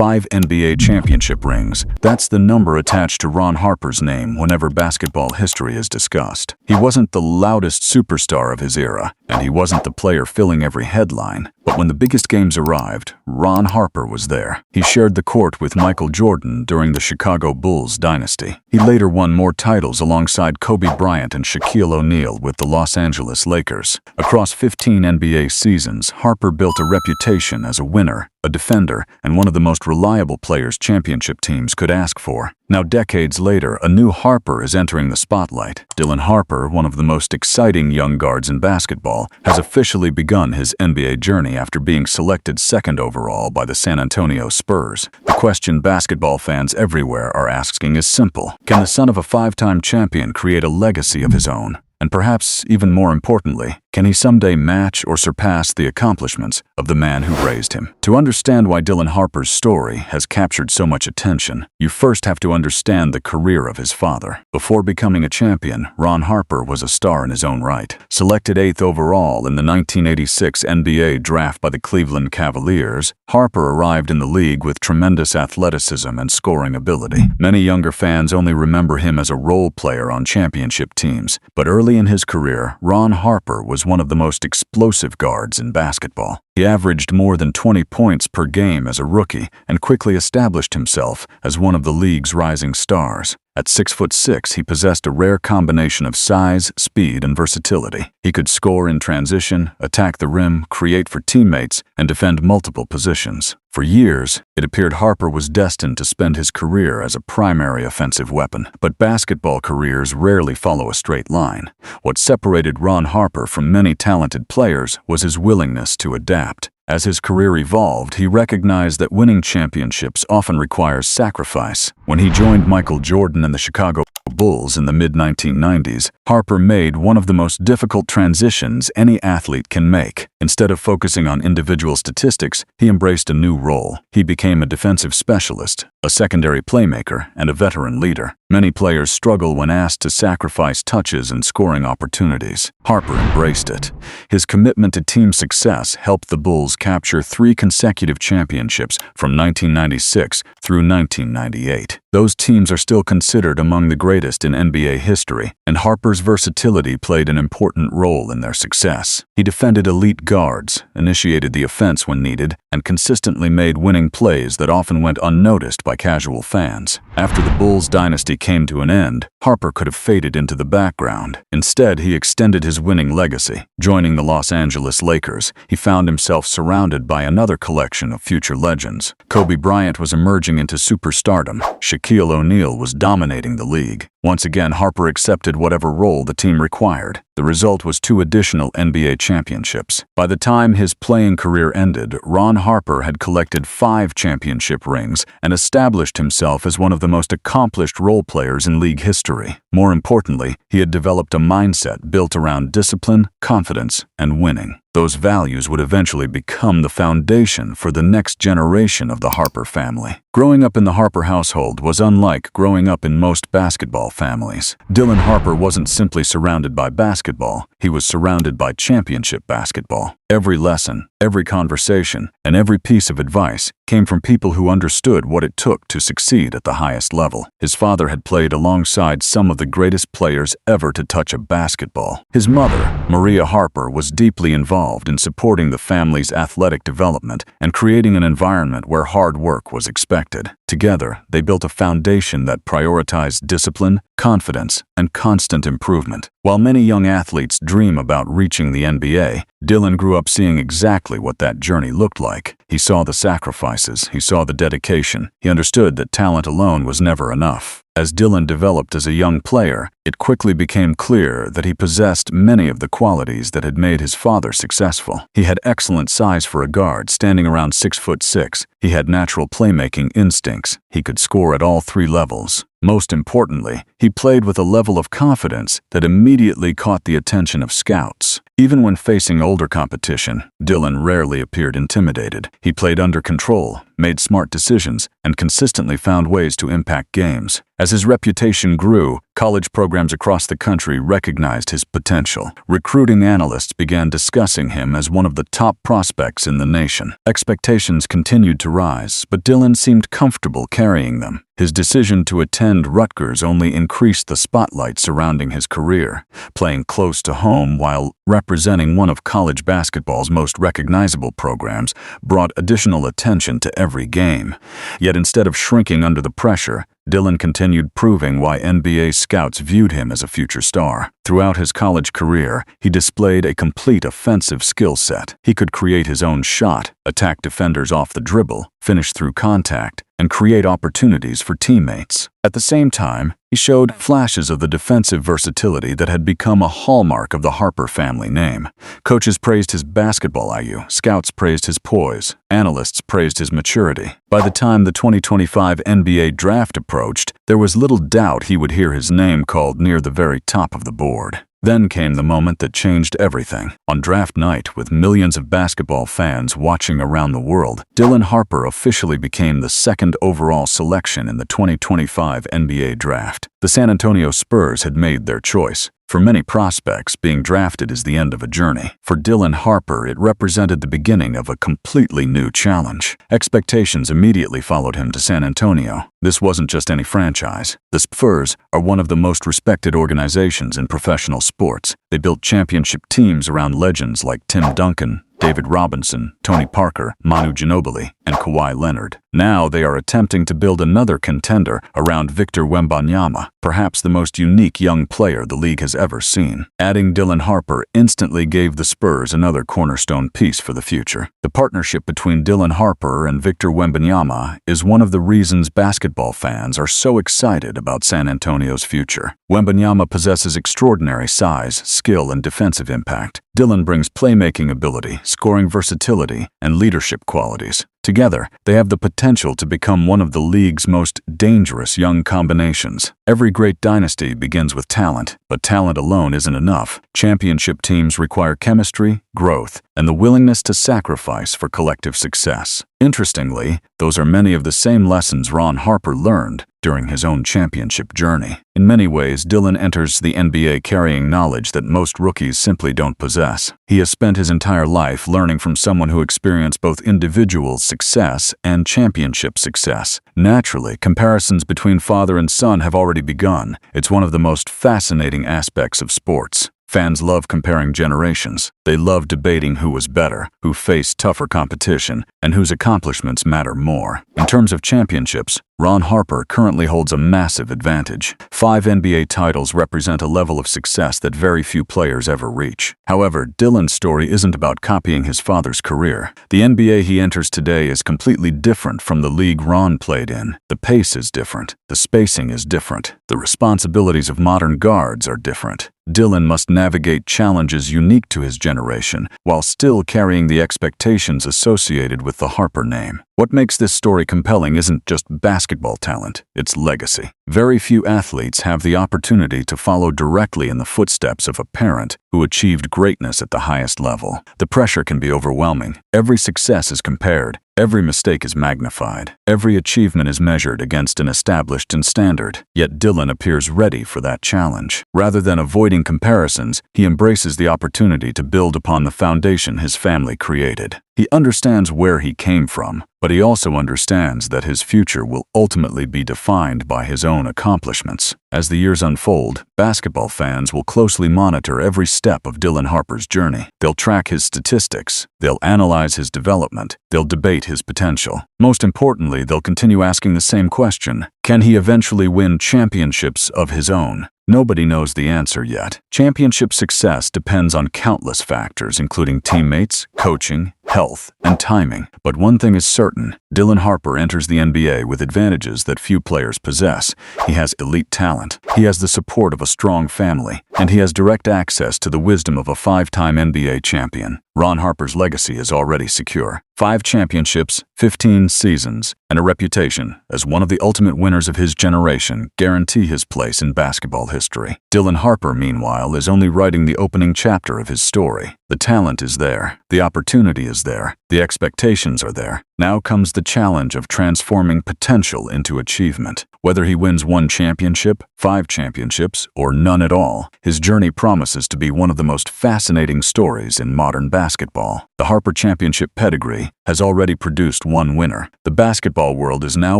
5 NBA championship rings. That's the number attached to Ron Harper's name whenever basketball history is discussed. He wasn't the loudest superstar of his era, and he wasn't the player filling every headline. But when the biggest games arrived, Ron Harper was there. He shared the court with Michael Jordan during the Chicago Bulls dynasty. He later won more titles alongside Kobe Bryant and Shaquille O'Neal with the Los Angeles Lakers. Across 15 NBA seasons, Harper built a reputation as a winner, a defender, and one of the most reliable players championship teams could ask for. Now, decades later, a new Harper is entering the spotlight. Dylan Harper, one of the most exciting young guards in basketball, has officially begun his NBA journey after being selected second overall by the San Antonio Spurs. The question basketball fans everywhere are asking is simple. Can the son of a 5-time champion create a legacy of his own? And perhaps, even more importantly, can he someday match or surpass the accomplishments of the man who raised him? To understand why Dylan Harper's story has captured so much attention, you first have to understand the career of his father. Before becoming a champion, Ron Harper was a star in his own right. Selected 8th overall in the 1986 NBA draft by the Cleveland Cavaliers, Harper arrived in the league with tremendous athleticism and scoring ability. Many younger fans only remember him as a role player on championship teams, but early in his career, Ron Harper was one of the most explosive guards in basketball. He averaged more than 20 points per game as a rookie and quickly established himself as one of the league's rising stars. At 6'6", he possessed a rare combination of size, speed, and versatility. He could score in transition, attack the rim, create for teammates, and defend multiple positions. For years, it appeared Harper was destined to spend his career as a primary offensive weapon. But basketball careers rarely follow a straight line. What separated Ron Harper from many talented players was his willingness to adapt. As his career evolved, he recognized that winning championships often requires sacrifice. When he joined Michael Jordan and the Chicago Bulls in the mid-1990s, Harper made one of the most difficult transitions any athlete can make. Instead of focusing on individual statistics, he embraced a new role. He became a defensive specialist, a secondary playmaker, and a veteran leader. Many players struggle when asked to sacrifice touches and scoring opportunities. Harper embraced it. His commitment to team success helped the Bulls capture 3 consecutive championships from 1996 through 1998. Those teams are still considered among the greatest in NBA history, and Harper's versatility played an important role in their success. He defended elite guards, initiated the offense when needed, and consistently made winning plays that often went unnoticed by casual fans. After the Bulls dynasty came to an end, Harper could have faded into the background. Instead, he extended his winning legacy. Joining the Los Angeles Lakers, he found himself surrounded by another collection of future legends. Kobe Bryant was emerging into superstardom. Shaquille O'Neal was dominating the league. Once again, Harper accepted whatever role the team required. The result was 2 additional NBA championships. By the time his playing career ended, Ron Harper had collected 5 championship rings and established himself as one of the most accomplished role players in league history. More importantly, he had developed a mindset built around discipline, confidence, and winning. Those values would eventually become the foundation for the next generation of the Harper family. Growing up in the Harper household was unlike growing up in most basketball families. Dylan Harper wasn't simply surrounded by basketball, he was surrounded by championship basketball. Every lesson, every conversation, and every piece of advice came from people who understood what it took to succeed at the highest level. His father had played alongside some of the greatest players ever to touch a basketball. His mother, Maria Harper, was deeply involved in supporting the family's athletic development and creating an environment where hard work was expected. Together, they built a foundation that prioritized discipline, confidence, and constant improvement. While many young athletes dream about reaching the NBA, Dylan grew up seeing exactly what that journey looked like. He saw the sacrifices, he saw the dedication, he understood that talent alone was never enough. As Dylan developed as a young player, it quickly became clear that he possessed many of the qualities that had made his father successful. He had excellent size for a guard, standing around 6'6". He had natural playmaking instincts. He could score at all 3 levels. Most importantly, he played with a level of confidence that immediately caught the attention of scouts. Even when facing older competition, Dylan rarely appeared intimidated. He played under control, made smart decisions, and consistently found ways to impact games. As his reputation grew, college programs across the country recognized his potential. Recruiting analysts began discussing him as one of the top prospects in the nation. Expectations continued to rise, but Dylan seemed comfortable carrying them. His decision to attend Rutgers only increased the spotlight surrounding his career. Playing close to home while representing one of college basketball's most recognizable programs brought additional attention to every game. Yet instead of shrinking under the pressure, Dylan continued proving why NBA scouts viewed him as a future star. Throughout his college career, he displayed a complete offensive skill set. He could create his own shot, attack defenders off the dribble, finish through contact, and create opportunities for teammates. At the same time, he showed flashes of the defensive versatility that had become a hallmark of the Harper family name. Coaches praised his basketball IQ, scouts praised his poise, analysts praised his maturity. By the time the 2025 NBA draft approached, there was little doubt he would hear his name called near the very top of the board. Then came the moment that changed everything. On draft night, with millions of basketball fans watching around the world, Dylan Harper officially became the second overall selection in the 2025 NBA draft. The San Antonio Spurs had made their choice. For many prospects, being drafted is the end of a journey. For Dylan Harper, it represented the beginning of a completely new challenge. Expectations immediately followed him to San Antonio. This wasn't just any franchise. The Spurs are one of the most respected organizations in professional sports. They built championship teams around legends like Tim Duncan, David Robinson, Tony Parker, Manu Ginobili, and Kawhi Leonard. Now they are attempting to build another contender around Victor Wembanyama, perhaps the most unique young player the league has ever seen. Adding Dylan Harper instantly gave the Spurs another cornerstone piece for the future. The partnership between Dylan Harper and Victor Wembanyama is one of the reasons basketball fans are so excited about San Antonio's future. Wembanyama possesses extraordinary size, skill, and defensive impact. Dylan brings playmaking ability, scoring versatility, and leadership qualities. Together, they have the potential to become one of the league's most dangerous young combinations. Every great dynasty begins with talent, but talent alone isn't enough. Championship teams require chemistry, growth, and the willingness to sacrifice for collective success. Interestingly, those are many of the same lessons Ron Harper learned during his own championship journey. In many ways, Dylan enters the NBA carrying knowledge that most rookies simply don't possess. He has spent his entire life learning from someone who experienced both individual success and championship success. Naturally, comparisons between father and son have already begun. It's one of the most fascinating aspects of sports. Fans love comparing generations. They love debating who was better, who faced tougher competition, and whose accomplishments matter more. In terms of championships, Ron Harper currently holds a massive advantage. 5 NBA titles represent a level of success that very few players ever reach. However, Dylan's story isn't about copying his father's career. The NBA he enters today is completely different from the league Ron played in. The pace is different. The spacing is different. The responsibilities of modern guards are different. Dylan must navigate challenges unique to his generation while still carrying the expectations associated with the Harper name. What makes this story compelling isn't just basketball talent, it's legacy. Very few athletes have the opportunity to follow directly in the footsteps of a parent who achieved greatness at the highest level. The pressure can be overwhelming. Every success is compared. Every mistake is magnified. Every achievement is measured against an established standard. Yet Dylan appears ready for that challenge. Rather than avoiding comparisons, he embraces the opportunity to build upon the foundation his family created. He understands where he came from, but he also understands that his future will ultimately be defined by his own accomplishments. As the years unfold, basketball fans will closely monitor every step of Dylan Harper's journey. They'll track his statistics, they'll analyze his development, they'll debate his potential. Most importantly, they'll continue asking the same question: can he eventually win championships of his own? Nobody knows the answer yet. Championship success depends on countless factors, including teammates, coaching, health, and timing. But one thing is certain: Dylan Harper enters the NBA with advantages that few players possess. He has elite talent, he has the support of a strong family, and he has direct access to the wisdom of a 5-time NBA champion. Ron Harper's legacy is already secure. 5 championships, 15 seasons, and a reputation as one of the ultimate winners of his generation guarantee his place in basketball history. Dylan Harper, meanwhile, is only writing the opening chapter of his story. The talent is there. The opportunity is there. The expectations are there. Now comes the challenge of transforming potential into achievement. Whether he wins 1 championship, 5 championships, or none at all, his journey promises to be one of the most fascinating stories in modern basketball. The Harper Championship pedigree has already produced 1 winner. The basketball world is now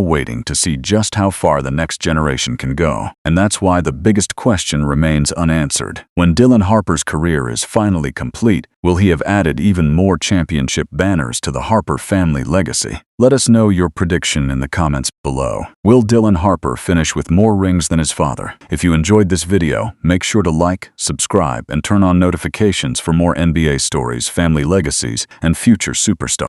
waiting to see just how far the next generation can go. And that's why the biggest question remains unanswered. When Dylan Harper's career is finally complete, will he have added even more championship banners to the Harper family legacy? Let us know your prediction in the comments below. Will Dylan Harper finish with more rings than his father? If you enjoyed this video, make sure to like, subscribe, and turn on notifications for more NBA stories, family legacies, and future superstars.